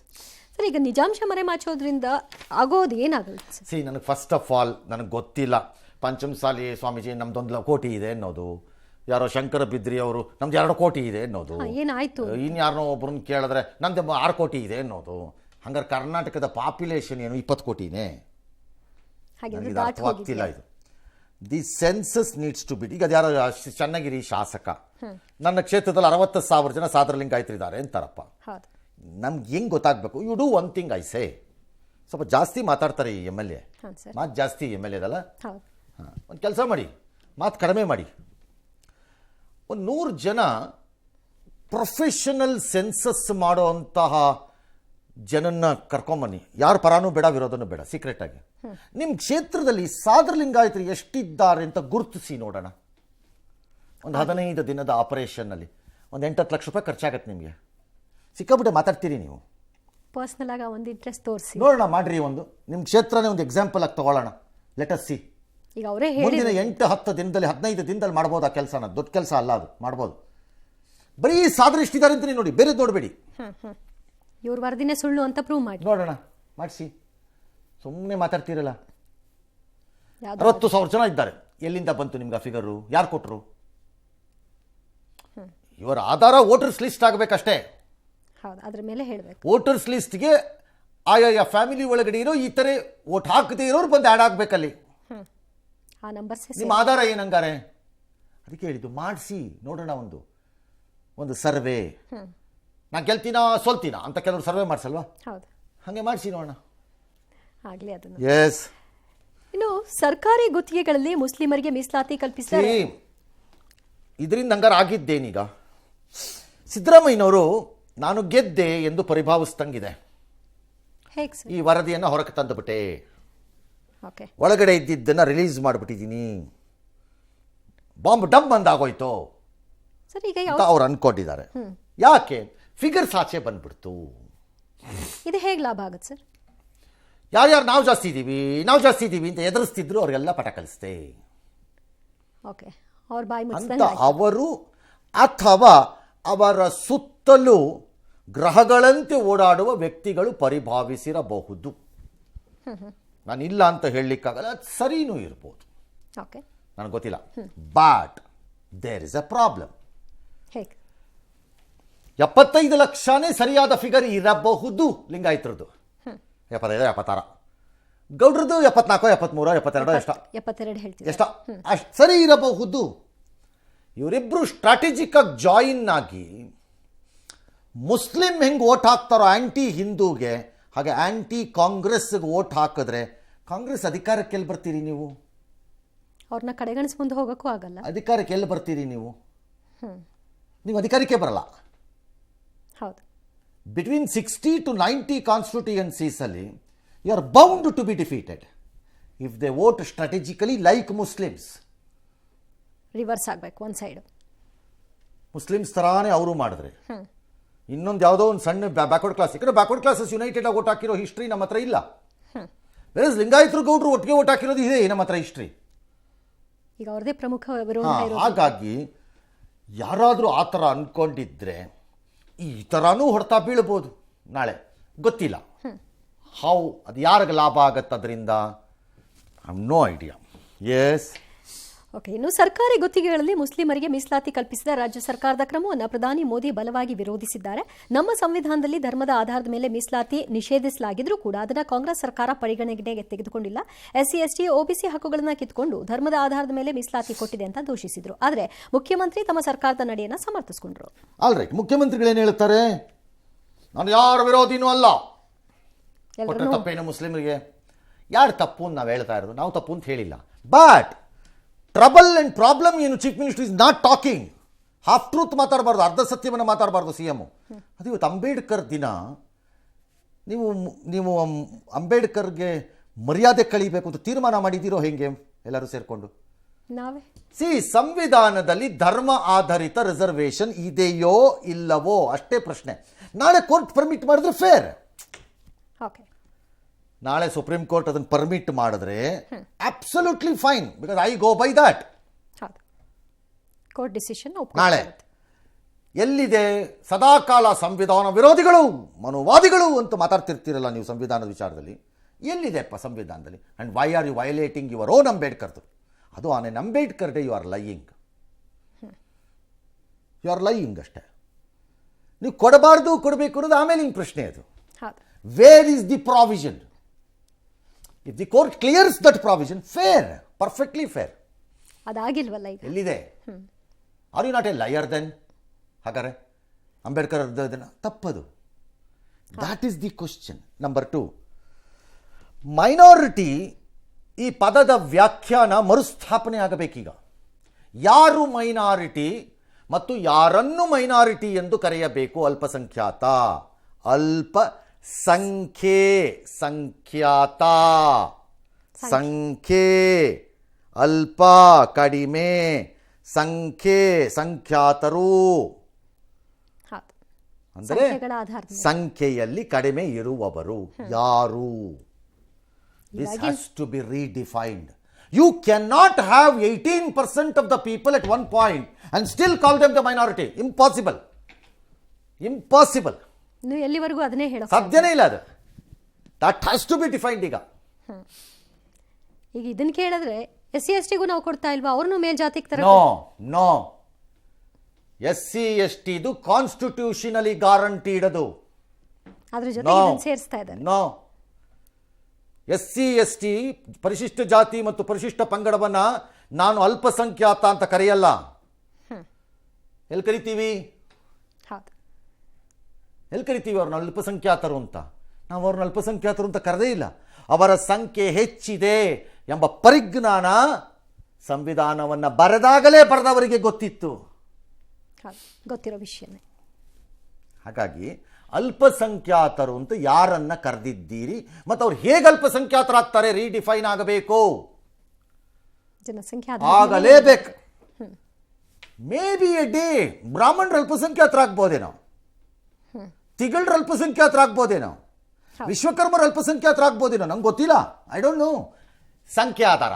ಸರ್, ಈಗ ನಿಜಾಂಶ ಮರೆಮಾಚೋದ್ರಿಂದ ಆಗೋದು ಏನಾಗುತ್ತೆ? ನನಗೆ ಫಸ್ಟ್ ಆಫ್ ಆಲ್ ನನಗೆ ಗೊತ್ತಿಲ್ಲ. ಪಂಚಮಸಾಲಿ ಸ್ವಾಮೀಜಿ ನಮ್ದೊಂದು ಕೋಟಿ ಇದೆ ಅನ್ನೋದು, ಯಾರೋ ಶಂಕರ ಬಿದ್ರಿ ಅವರು ನಮ್ದು 2 ಕೋಟಿ ಇದೆ ಅನ್ನೋದು, ಏನಾಯ್ತು ಇನ್ಯಾರನ್ನೋ ಒಬ್ರನ್ನ ಕೇಳಿದ್ರೆ ನಮ್ದು 6 ಕೋಟಿ ಇದೆ ಅನ್ನೋದು. ಹಂಗಾರೆ ಕರ್ನಾಟಕದ ಪಾಪ್ಯುಲೇಷನ್ ಏನು 20 ಕೋಟಿನೇ? ನನಗೆ ಅರ್ಥವಾಗ್ತಿಲ್ಲ ಇದು. The census needs to be. ಈಗ ಅದು ಯಾರೋ ಚನ್ನಗಿರಿ ಶಾಸಕ, ನನ್ನ ಕ್ಷೇತ್ರದಲ್ಲಿ 60,000 ಜನ ಸಾದರ ಲಿಂಗಾಯತರಿದ್ದಾರೆ ಅಂತಾರಪ್ಪ. ನಮ್ಗೆ ಹೆಂಗೆ ಗೊತ್ತಾಗಬೇಕು? You do one thing I say. ಸ್ವಲ್ಪ ಜಾಸ್ತಿ ಮಾತಾಡ್ತಾರೆ ಈ MLA, ಮಾತು ಜಾಸ್ತಿ MLA ಅದಲ್ಲ. ಒಂದು ಕೆಲಸ ಮಾಡಿ, ಮಾತು ಕಡಿಮೆ ಮಾಡಿ. ಒಂದು 100 ಜನ ಪ್ರೊಫೆಷನಲ್ ಸೆನ್ಸಸ್ ಮಾಡೋ ಅಂತಹ ಜನನ್ನ ಕರ್ಕೊಂಬನ್ನಿ. ಯಾರು ಪರಾನೂ ಬೇಡ, ವಿರೋಧನೂ ಬೇಡ, ಸೀಕ್ರೆಟಾಗಿ. ನಿಮ್ಮ ಕ್ಷೇತ್ರದಲ್ಲಿ ಸಾದರ ಲಿಂಗಾಯತರು ಎಷ್ಟಿದ್ದಾರೆ ಅಂತ ಗುರುತಿಸಿ ನೋಡೋಣ. ಒಂದು 15 ದಿನದ ಆಪರೇಷನ್ನಲ್ಲಿ ಒಂದು 8-10 ಲಕ್ಷ ರೂಪಾಯಿ ಖರ್ಚಾಗತ್ತೆ ನಿಮಗೆ. ಸಿಕ್ಕಾಬಿಟ್ಟೆ ಮಾತಾಡ್ತೀರಿ ನೀವು. ಪರ್ಸನಲ್ ಆಗಿ ಒಂದು ಇಂಟ್ರೆಸ್ಟ್ ತೋರಿಸಿ ನೋಡೋಣ, ಮಾಡ್ರಿ. ಒಂದು ನಿಮ್ಮ ಕ್ಷೇತ್ರನೇ ಒಂದು ಎಕ್ಸಾಂಪಲ್ ಆಗಿ ತಗೊಳ್ಳೋಣ. Let us C. ಈಗ ಅವರೇ ಮುಂದಿನ 8-10 ದಿನದಲ್ಲಿ 15 ದಿನದಲ್ಲಿ ಮಾಡ್ಬೋದು ಆ ಕೆಲಸನ. ದೊಡ್ಡ ಕೆಲಸ ಅಲ್ಲ ಅದು, ಮಾಡ್ಬೋದು. ಬರೀ ಸಾದರ ಇಷ್ಟಿದ್ದಾರೆ ಅಂತ ನೋಡಿ, ಬೇರೆ ನೋಡಬೇಡಿ. ಇವ್ರ ವರದಿನೇ ಸುಳ್ಳು ಅಂತ ಪ್ರೂವ್ ಮಾಡಿ ನೋಡೋಣ, ಮಾಡಿಸಿ. ಸುಮ್ಮನೆ ಮಾತಾಡ್ತೀರಲ್ಲ. 60,000 ಜನ ಇದ್ದಾರೆ. ಎಲ್ಲಿಂದ ಬಂತು ನಿಮ್ಗೆ ಆ ಫಿಗರು? ಯಾರು ಕೊಟ್ಟರು? ಇವರ ಆಧಾರ ವೋಟರ್ಸ್ ಲಿಸ್ಟ್ ಆಗಬೇಕಷ್ಟೇ. ಹೌದು, ಅದ್ರ ಮೇಲೆ ಹೇಳಬೇಕು. ವೋಟರ್ಸ್ ಲಿಸ್ಟ್ಗೆ ಆಯಾ ಫ್ಯಾಮಿಲಿ ಒಳಗಡೆ ಇರೋ ಈ ಥರ ವೋಟ್ ಹಾಕದೇ ಇರೋರು ಬಂದು ಆ್ಯಡ್ ಆಗಬೇಕಲ್ಲಿ. ಆ ನಂಬರ್ಸ್ ನಿಮ್ಮ ಆಧಾರ ಏನಂಗಾರೆ? ಅದಕ್ಕೆ ಹೇಳಿದ್ದು ಮಾಡಿಸಿ ನೋಡೋಣ. ಒಂದು ಸರ್ವೆ. ನಾನು ಗೆಲ್ತೀನಾ ಸೋಲ್ತೀನಾ ಅಂತ ಕೆಲವರು ಸರ್ವೆ ಮಾಡಿಸಲ್ವಾ? ಹೌದು, ಹಾಗೆ ಮಾಡಿಸಿ ನೋಡೋಣ. ಆಗಲಿ ಅದನ್ನು. ಎಸ್. ಇನ್ನು ಸರ್ಕಾರಿ ಗುತ್ತಿಗೆಗಳಲ್ಲಿ ಮುಸ್ಲಿಮರಿಗೆ ಮೀಸಲಾತಿ ಕಲ್ಪಿಸಿದ್ದಾರೆ. ಇದರಿಂದ ಹಂಗಾರೆ ಆಗಿದ್ದೇನೀಗ? ಸಿದ್ದರಾಮಯ್ಯನವರು ನಾನು ಗೆದ್ದೆ ಎಂದು ಪರಿಭಾವಿಸ್ದಂಗಿದೆ. ಈ ವರದಿಯನ್ನು ಹೊರಗೆ ತಂದುಬಿಟ್ಟೆ, ಒಳಗಡೆ ಇದ್ದಿದ್ದನ್ನು ರಿಲೀಸ್ ಮಾಡಿಬಿಟ್ಟಿದ್ದೀನಿ, ಬಾಂಬ್ ಡಮ್ ಬಂದಾಗೋಯ್ತು ಅಂತ ಅವ್ರು ಅನ್ಕೊಂಡಿದ್ದಾರೆ. ಯಾಕೆ? ಫಿಗರ್ಸ್ ಆಚೆ ಬಂದ್ಬಿಡ್ತು. ಇದು ಹೇಗೆ ಲಾಭ ಆಗುತ್ತೆ ಸರ್? ಯಾರ್ಯಾರು ನಾವು ಜಾಸ್ತಿ ಇದ್ದೀವಿ ಅಂತ ಎದುರಿಸ್ತಿದ್ರು ಅವ್ರಿಗೆಲ್ಲ ಪಟ ಕಲಿಸ್ತೆ ಅಂತ ಅವರು ಅಥವಾ ಅವರ ಸುತ್ತಲೂ ಗ್ರಹಗಳಂತೆ ಓಡಾಡುವ ವ್ಯಕ್ತಿಗಳು ಪರಿಭಾವಿಸಿರಬಹುದು. ನಾನಿಲ್ಲ ಅಂತ ಹೇಳಲಿಕ್ಕಾಗಲ್ಲ, ಸರಿನೂ ಇರ್ಬೋದು, ನನಗೆ ಗೊತ್ತಿಲ್ಲ. But there is a problem. 75 ಲಕ್ಷನೇ ಸರಿಯಾದ ಫಿಗರ್ ಇರಬಹುದು ಲಿಂಗಾಯತರದ್ದು. 75, 76. ಗೌಡ್ರದ್ದು 74, 73, 72 ಎಷ್ಟ ಅಷ್ಟು ಸರಿ ಇರಬಹುದು. ಇವರಿಬ್ರು ಸ್ಟ್ರಾಟಜಿಕ್ ಆಗಿ ಜಾಯಿನ್ ಆಗಿ ಮುಸ್ಲಿಂ ಹೆಂಗೆ ಓಟ್ ಹಾಕ್ತಾರೋ ಆಂಟಿ ಹಿಂದೂಗೆ, ಹಾಗೆ ಆಂಟಿ ಕಾಂಗ್ರೆಸ್ಗೆ ಓಟ್ ಹಾಕಿದ್ರೆ ಕಾಂಗ್ರೆಸ್ ಅಧಿಕಾರಕ್ಕೆ ಎಲ್ಲಿ ಬರ್ತೀರಿ ನೀವು? ಅವ್ರನ್ನ ಕಡೆಗಣಿಸ್ಕೊಂಡು ಹೋಗೋಕ್ಕೂ ಆಗಲ್ಲ. ಅಧಿಕಾರಕ್ಕೆ ಎಲ್ಲಿ ಬರ್ತೀರಿ ನೀವು? ನೀವು ಅಧಿಕಾರಕ್ಕೆ ಬರಲ್ಲ. ಹೌದು. ಬಿಟ್ವೀನ್ 60 to 90 ಕಾನ್ಸ್ಟಿಟ್ಯೂಯನ್ಸೀಸ್ ಅಲ್ಲಿ you are bound to be defeated if they vote strategically like Muslims. Reverse ಆಗಬೇಕು, ಒಂದು ಸೈಡ್ ಮುಸ್ಲಿಮ್ಸ್ ಥರಾನೇ ಅವರು ಮಾಡಿದ್ರೆ ಇನ್ನೊಂದು ಯಾವುದೋ ಒಂದು ಸಣ್ಣ ಬ್ಯಾಕ್ವರ್ಡ್ ಕ್ಲಾಸ್, ಈ ಕಡೆ ಬ್ಯಾಕ್ವರ್ಡ್ ಕ್ಲಾಸಸ್ ಯುನೈಟೆಡ್ ಆಗಿ ಓಟ್ ಹಾಕಿರೋ ಹಿಸ್ಟ್ರಿ ನಮ್ಮ ಹತ್ರ ಇಲ್ಲ. ವೇರಸ್ ಲಿಂಗಾಯತರು ಗೌಡ್ರು ಒಟ್ಟಿಗೆ ಓಟ್ ಹಾಕಿರೋದು ಇದೆ ನಮ್ಮ ಹತ್ರ ಹಿಸ್ಟ್ರಿ. ಈಗ ಅವ್ರದೇ ಪ್ರಮುಖ ವಿರೋಧ ಇರೋದು. ಹಾಗಾಗಿ ಯಾರಾದರೂ ಆ ಥರ ಅಂದ್ಕೊಂಡಿದ್ರೆ ಈ ಥರನೂ ಹೊಡೆತ ಬೀಳ್ಬೋದು ನಾಳೆ, ಗೊತ್ತಿಲ್ಲ. ಹೌ ಅದು ಯಾರಿಗೆ ಲಾಭ ಆಗತ್ತೆ ಅದರಿಂದ, I have no idea. Yes, okay. ಇನ್ನು ಸರ್ಕಾರಿ ಗುತ್ತಿಗೆಗಳಲ್ಲಿ ಮುಸ್ಲಿಮರಿಗೆ ಮೀಸಲಾತಿ ಕಲ್ಪಿಸಿದ ರಾಜ್ಯ ಸರ್ಕಾರದ ಕ್ರಮವನ್ನು ಪ್ರಧಾನಿ ಮೋದಿ ಬಲವಾಗಿ ವಿರೋಧಿಸಿದ್ದಾರೆ. ನಮ್ಮ ಸಂವಿಧಾನದಲ್ಲಿ ಧರ್ಮದ ಆಧಾರದ ಮೇಲೆ ಮೀಸಲಾತಿ ನಿಷೇಧಿಸಲಾಗಿದ್ರೂ ಕೂಡ ಅದನ್ನು ಕಾಂಗ್ರೆಸ್ ಸರ್ಕಾರ ಪರಿಗಣನೆಗೆ ತೆಗೆದುಕೊಂಡಿಲ್ಲ. SC ST OBC ಹಕ್ಕುಗಳನ್ನು ಕಿತ್ಕೊಂಡು ಧರ್ಮದ ಆಧಾರದ ಮೇಲೆ ಮೀಸಲಾತಿ ಕೊಟ್ಟಿದೆ ಅಂತ ದೂಷಿಸಿದ್ರು. ಆದರೆ ಮುಖ್ಯಮಂತ್ರಿ ತಮ್ಮ ಸರ್ಕಾರದ ನಡೆಯನ್ನು ಸಮರ್ಥಿಸಿಕೊಂಡ್ರು. ಆಲ್ ರೈಟ್, ಮುಖ್ಯಮಂತ್ರಿಗಳೇನು ಹೇಳ್ತಾರೆ, ನಾನು ಯಾರ ವಿರೋಧಿನೂ ಅಲ್ಲ, ಕೊಟ್ಟ ತಪ್ಪೇನು ಮುಸ್ಲಿಮರಿಗೆ, ಯಾರು ತಪ್ಪು ಅಂತ ನಾವು ಹೇಳ್ತಾ ಇರೋದು, ನಾವು ತಪ್ಪು ಅಂತ ಹೇಳಿಲ್ಲ. ಬಟ್ ಟ್ರಬಲ್ ಆ್ಯಂಡ್ ಪ್ರಾಬ್ಲಮ್ ಏನು, chief minister is not talking, half truth ಮಾತಾಡಬಾರ್ದು, ಅರ್ಧ ಸತ್ಯವನ್ನು ಮಾತಾಡಬಾರ್ದು CM. ಅದು ಇವತ್ತು ಅಂಬೇಡ್ಕರ್ ದಿನ, ನೀವು ಅಂಬೇಡ್ಕರ್ಗೆ ಮರ್ಯಾದೆ ಕಳಿಬೇಕು ಅಂತ ತೀರ್ಮಾನ ಮಾಡಿದ್ದೀರೋ ಹೆಂಗೆ ಎಲ್ಲರೂ ಸೇರಿಕೊಂಡು? ನಾವೇ ಸಂವಿಧಾನದಲ್ಲಿ ಧರ್ಮ ಆಧಾರಿತ ರಿಸರ್ವೇಷನ್ ಇದೆಯೋ ಇಲ್ಲವೋ ಅಷ್ಟೇ ಪ್ರಶ್ನೆ. ನಾಳೆ ಕೋರ್ಟ್ ಪರ್ಮಿಟ್ ಮಾಡಿದ್ರೆ ಫೇರ್. ಓಕೆ, ನಾಳೆ ಸುಪ್ರೀಂ ಕೋರ್ಟ್ ಅದನ್ನು ಪರ್ಮಿಟ್ ಮಾಡಿದ್ರೆ absolutely fine, because I go by that. Court decision ನಾಳೆ ಎಲ್ಲಿದೆ ಸದಾಕಾಲ ಸಂವಿಧಾನ ವಿರೋಧಿಗಳು ಮನುವಾದಿಗಳು ಅಂತ ಮಾತಾಡ್ತಿರ್ತೀರಲ್ಲ ನೀವು ಸಂವಿಧಾನದ ವಿಚಾರದಲ್ಲಿ, ಎಲ್ಲಿದೆಪ್ಪ ಸಂವಿಧಾನದಲ್ಲಿ? And why are you violating your own ಅಂಬೇಡ್ಕರ್ದು? ಅದು on an Ambedkar day you are lying, you are lying ಅಷ್ಟೇ. ನೀವು ಕೊಡಬಾರ್ದು ಕೊಡಬೇಕು ಅನ್ನೋದು ಆಮೇಲಿನ ಪ್ರಶ್ನೆ. ಅದು where is the provision? If the court clears that provision, fair, perfectly fair. ಅದಾಗಿಲ್ವಲ್ಲ ಈಗ, ಎಲ್ಲಿದೆ? Are you not a liar then? ಹಾಗಾದ್ರೆ ಅಂಬೇಡ್ಕರ್ ತಪ್ಪದು. That is the question. Number 2, minority ಈ ಪದದ ವ್ಯಾಖ್ಯಾನ ಮರುಸ್ಥಾಪನೆ ಆಗಬೇಕೀಗ. ಯಾರು ಮೈನಾರಿಟಿ ಮತ್ತು ಯಾರನ್ನು ಮೈನಾರಿಟಿ ಎಂದು ಕರೆಯಬೇಕು? ಅಲ್ಪಸಂಖ್ಯಾತ, ಸಂಖ್ಯಾತ, ಸಂಖ್ಯೆ, ಅಲ್ಪ ಕಡಿಮೆ, ಸಂಖ್ಯಾತರು ಅಂದರೆ ಸಂಖ್ಯೆಯಲ್ಲಿ ಕಡಿಮೆ ಇರುವವರು ಯಾರು? This has to be redefined. You cannot have 18% of the people at one point and still call them the minority. Impossible. ನೀವು ಎಲ್ಲಿವರೆಗೂ ಅದನ್ನೇ ಹೇಳೋ ಸಾಧ್ಯನೇ ಇಲ್ಲ. ಅದು that has to be defined ಈಗ. ಈಗ ಇದನ್ನ ಕೇಳಿದ್ರೆ SC ST ಗೂ ನಾವು ಕೊಡ್ತಾ ಇಲ್ವಾ? ಅವ್ರನ್ನೂ ಮೇಲ್ಜಾತಿಗೆ ತರ? ನೋ, SC ST ಇದು ಕಾನ್ಸ್ಟಿಟ್ಯೂಷನಲಿ ಗ್ಯಾರಂಟೀಡ್. ಅದು ಅದ್ರ ಜೊತೆಗೆ ಇದನ್ನ ಸೇರಿಸ್ತಾ ಇದ್ದಾರೆ. ನೋ, SC ST ಪರಿಶಿಷ್ಟ ಜಾತಿ ಮತ್ತು ಪರಿಶಿಷ್ಟ ಪಂಗಡವನ್ನ ನಾನು ಅಲ್ಪಸಂಖ್ಯಾತ ಅಂತ ಕರೆಯಲ್ಲ. ಎಲ್ಲಿ ಕರಿತೀವಿ ಅವ್ರನ್ನ ಅಲ್ಪಸಂಖ್ಯಾತರು ಅಂತ? ನಾವು ಅವ್ರನ್ನ ಅಲ್ಪಸಂಖ್ಯಾತರು ಅಂತ ಕರೆದೇ ಇಲ್ಲ. ಅವರ ಸಂಖ್ಯೆ ಹೆಚ್ಚಿದೆ ಎಂಬ ಪರಿಜ್ಞಾನ ಸಂವಿಧಾನವನ್ನು ಬರೆದವರಿಗೆ ಗೊತ್ತಿತ್ತು, ಗೊತ್ತಿರೋ ವಿಷಯನೇ. ಹಾಗಾಗಿ ಅಲ್ಪಸಂಖ್ಯಾತರು ಅಂತ ಯಾರನ್ನ ಕರೆದಿದ್ದೀರಿ ಮತ್ತು ಅವ್ರು ಹೇಗೆ ಅಲ್ಪಸಂಖ್ಯಾತರಾಗ್ತಾರೆ ರೀಡಿಫೈನ್ ಆಗಬೇಕು, ಜನಸಂಖ್ಯೆ ಆಗಲೇಬೇಕು. ಮೇ ಬಿ ಎ ಡೇ ಬ್ರಾಹ್ಮಣರು ಅಲ್ಪಸಂಖ್ಯಾತರಾಗ್ಬೋದೇನೋ, ತಿಗಳರು ಅಲ್ಪಸಂಖ್ಯಾತರಾಗ್ಬೋದೇನೋ, ವಿಶ್ವಕರ್ಮರು ಅಲ್ಪಸಂಖ್ಯಾತರಾಗ್ಬೋದೇನೋ, ನಂಗೆ ಗೊತ್ತಿಲ್ಲ, ಐ ಡೋಂಟ್ ನೋ. ಸಂಖ್ಯೆ ಆಧಾರ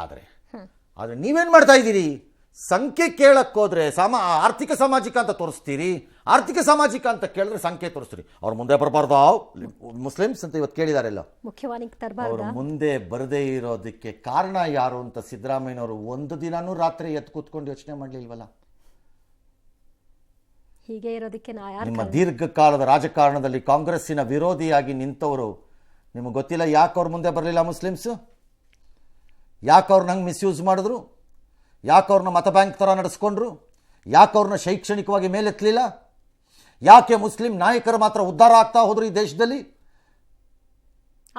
ಆದರೆ ನೀವೇನು ಮಾಡ್ತಾ ಇದ್ದೀರಿ? ಸಂಖ್ಯೆ ಕೇಳಕ್ಕೋದ್ರೆ ಆರ್ಥಿಕ ಸಾಮಾಜಿಕ ಅಂತ ತೋರಿಸ್ತೀರಿ, ಆರ್ಥಿಕ ಸಾಮಾಜಿಕ ಅಂತ ಕೇಳಿದ್ರೆ ಸಂಖ್ಯೆ ತೋರಿಸ್ತೀರಿ. ಅವ್ರ ಮುಂದೆ ಬರಬಾರ್ದು ಮುಸ್ಲಿಮ್ಸ್ ಅಂತ ಇವತ್ತು ಕೇಳಿದಾರೆಲ್ಲ. ಅವ್ರ ಮುಂದೆ ಬರದೇ ಇರೋದಕ್ಕೆ ಕಾರಣ ಯಾರು ಅಂತ ಸಿದ್ದರಾಮಯ್ಯನವರು ಒಂದು ದಿನಾನೂ ರಾತ್ರಿ ಎದ್ದು ಕೂತ್ಕೊಂಡು ಯೋಚನೆ ಮಾಡಲಿಲ್ವಲ್ಲ. ಹೀಗೆ ಇರೋದಕ್ಕೆ ನಿಮ್ಮ ದೀರ್ಘಕಾಲದ ರಾಜಕಾರಣದಲ್ಲಿ ಕಾಂಗ್ರೆಸ್ಸಿನ ವಿರೋಧಿಯಾಗಿ ನಿಂತವರು ನಿಮಗೆ ಗೊತ್ತಿಲ್ಲ ಯಾಕೆ ಅವ್ರ ಮುಂದೆ ಬರಲಿಲ್ಲ ಮುಸ್ಲಿಮ್ಸು? ಯಾಕೆ ಅವ್ರನ್ನ ಹಂಗೆ ಮಿಸ್ಯೂಸ್ ಮಾಡಿದ್ರು? ಯಾಕೆ ಅವ್ರನ್ನ ಮತ ಬ್ಯಾಂಕ್ ಥರ ನಡೆಸ್ಕೊಂಡ್ರು? ಯಾಕೆ ಅವ್ರನ್ನ ಶೈಕ್ಷಣಿಕವಾಗಿ ಮೇಲೆತ್ತಲಿಲ್ಲ? ಯಾಕೆ ಮುಸ್ಲಿಂ ನಾಯಕರು ಮಾತ್ರ ಉದ್ಧಾರ ಆಗ್ತಾ ಹೋದ್ರು ಈ ದೇಶದಲ್ಲಿ?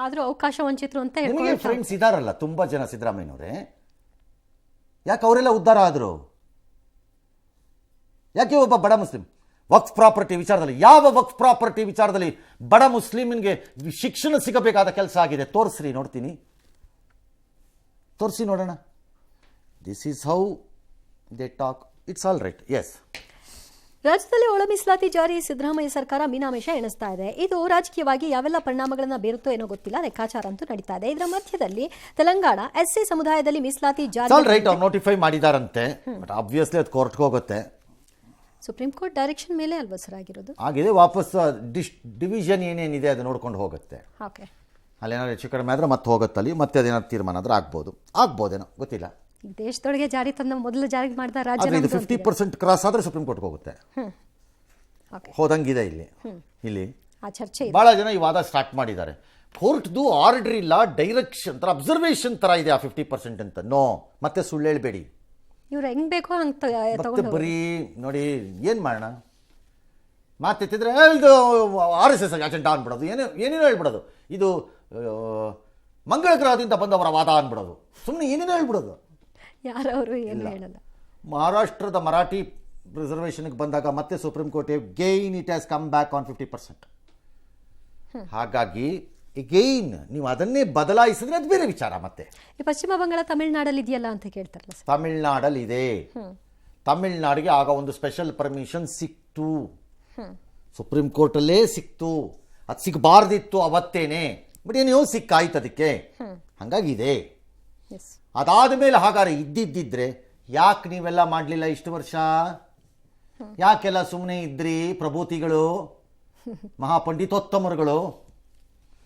ಆದರೂ ಅವಕಾಶ ವಂಚಿತರು ಅಂತ ನಿಮಗೆ ಫ್ರೆಂಡ್ಸ್ ಇದಾರಲ್ಲ ತುಂಬ ಜನ ಸಿದ್ದರಾಮಯ್ಯನವರೇ, ಯಾಕೆ ಅವರೆಲ್ಲ ಉದ್ಧಾರ ಆದರು? ಯಾಕೆ ಒಬ್ಬ ಬಡ ಮುಸ್ಲಿಂ ವಕ್ಫ್ ಪ್ರಾಪರ್ಟಿ ವಿಚಾರದಲ್ಲಿ, ಯಾವ ವಕ್ಫ್ ಪ್ರಾಪರ್ಟಿ ವಿಚಾರದಲ್ಲಿ ಬಡ ಮುಸ್ಲಿಮಿನ್ಗೆ ಶಿಕ್ಷಣ ಸಿಗಬೇಕಾದ ಕೆಲಸ ಆಗಿದೆ? ತೋರಿಸ್ರಿ, ನೋಡ್ತೀನಿ, ತೋರಿಸಿ ನೋಡೋಣ. This is how they talk. It's all right. Yes, ರಾಜ್ಯದಲ್ಲಿ ಒಳ ಮೀಸಲಾತಿ ಜಾರಿ ಸಿದ್ದರಾಮಯ್ಯ ಸರ್ಕಾರ ಮೀನಾಮೇಷ ಎಣಿಸ್ತಾ ಇದೆ. ಇದು ರಾಜಕೀಯವಾಗಿ ಯಾವೆಲ್ಲ ಪರಿಣಾಮಗಳನ್ನ ಬೀರುತ್ತೋ ಏನೋ ಗೊತ್ತಿಲ್ಲ, ಲೆಕ್ಕಾಚಾರ ಅಂತೂ ನಡೀತಾ ಇದೆ. ಇದರ ಮಧ್ಯದಲ್ಲಿ ತೆಲಂಗಾಣ ಎಸ್ಸಿ ಸಮುದಾಯದಲ್ಲಿ ಮೀಸಲಾತಿ ಜಾರಿ ರೈಟ್ ಅವ್ರು ನೋಟಿಫೈ ಮಾಡಿದಾರಂತೆ, ಬಟ್ ಆಬ್ವಿಯಸ್ಲಿ ಅದು ಕೋರ್ಟ್ಗೆ ಹೋಗುತ್ತೆ. ಸುಪ್ರೀಂ ಕೋರ್ಟ್ ಡೈರೆಕ್ಷನ್ ಮೇಲೆ ಅಲ್ವಾ ಸರ್ ಆಗಿರೋದು? ಆಗಿದೆ, ವಾಪಸ್ ಡಿವಿಷನ್ ಏನೇನಿದೆ ಅದು ನೋಡ್ಕೊಂಡು ಹೋಗುತ್ತೆ. ಓಕೆ, ಅಲ್ಲೇನಾದ್ರು ಹೆಚ್ಚು ಕಡಿಮೆ ಆದರೆ ಮತ್ತೆ ಹೋಗುತ್ತಲ್ಲಿ, ಮತ್ತೆ ಅದೇನಾದ್ರು ತೀರ್ಮಾನ ಆದ್ರೆ ಆಗ್ಬೋದೇನೋ ಗೊತ್ತಿಲ್ಲ. ದೇಶದೊಳಗೆ ಜಾರಿ ತಂದ ಮೊದಲು ಜಾರಿ ಮಾಡಿದ ರಾಜ್ಯ ಆದರೆ ಇದು 50% ಕ್ರಾಸ್ ಆದರೆ ಸುಪ್ರೀಂ ಕೋರ್ಟ್ಗೆ ಹೋಗುತ್ತೆ. ಹೋದಂಗಿದೆ ಇಲ್ಲಿ ಆ ಚರ್ಚೆ ಇದೆ. ಭಾಳ ಜನ ಈ ವಾದ ಸ್ಟಾರ್ಟ್ ಮಾಡಿದ್ದಾರೆ. ಕೋರ್ಟ್ದು ಆರ್ಡರ್ ಇಲ್ಲ, ಡೈರೆಕ್ಷನ್ ಥರ ಅಬ್ಸರ್ವೇಷನ್ ಥರ ಇದೆ ಆ 50% ಅಂತ. ನೋ, ಮತ್ತೆ ಸುಳ್ಳು ಹೇಳ್ಬೇಡಿ. ಇವ್ರು ಹೆಂಗ್ ಬೇಕೋ ಹಂಗೆ ಮತ್ತೆ ತಗೊಂಡು ಬರೀ ನೋಡಿ ಏನು ಮಾಡೋಣ, ಮಾತೆತ್ತಿದ್ರೆ ಇದು RSS ಅಜೆಂಡಾ ಅಂದ್ಬಿಡೋದು, ಏನೇನೋ ಹೇಳ್ಬಿಡೋದು, ಇದು ಮಂಗಳ ಗ್ರಹದಿಂದ ಬಂದವರ ವಾದ ಅಂದ್ಬಿಡೋದು, ಸುಮ್ಮನೆ ಏನೇನೋ ಹೇಳ್ಬಿಡೋದು. ಯಾರವರು ಏನು ಹೇಳಲ್ಲ. ಮಹಾರಾಷ್ಟ್ರದ ಮರಾಠಿ ರಿಸರ್ವೇಷನ್ಗೆ ಬಂದಾಗ ಮತ್ತೆ supreme court gain it has come back on 50%. ಹಾಗಾಗಿ ಗೇನ್ ನೀವು ಅದನ್ನೇ ಬದಲಾಯಿಸಿದ್ರೆ ಅದು ಬೇರೆ ವಿಚಾರ. ಮತ್ತೆ ಈ ಪಶ್ಚಿಮ ಬಂಗಾಳ ತಮಿಳುನಾಡಲ್ಲಿ ಇದೆಯಲ್ಲ ಅಂತ ಕೇಳ್ತಾರಲ್ಲ ಸರ್. ತಮಿಳ್ನಾಡಲ್ಲಿ ಇದೆ. ತಮಿಳ್ನಾಡಿಗೆ ಆಗ ಒಂದು ಸ್ಪೆಷಲ್ ಪರ್ಮಿಷನ್ ಸಿಕ್ತು, ಸುಪ್ರೀಂ ಕೋರ್ಟಲ್ಲೇ ಸಿಕ್ತು. ಅದು ಸಿಗಬಾರ್ದಿತ್ತು ಅವತ್ತೇನೆ, ಬಟ್ ಏನೋ ಸಿಕ್ಕಾಯ್ತು ಅದಕ್ಕೆ, ಹಂಗಾಗಿದೆ. ಅದಾದ ಮೇಲೆ ಹಾಗಾದ್ರೆ ಇದ್ದಿದ್ದಿದ್ರೆ ಯಾಕೆ ನೀವೆಲ್ಲ ಮಾಡಲಿಲ್ಲ ಇಷ್ಟು ವರ್ಷ? ಯಾಕೆಲ್ಲ ಸುಮ್ಮನೆ ಇದ್ರಿ ಪ್ರಭೂತಿಗಳು, ಮಹಾಪಂಡಿತೋತ್ತಮರುಗಳು?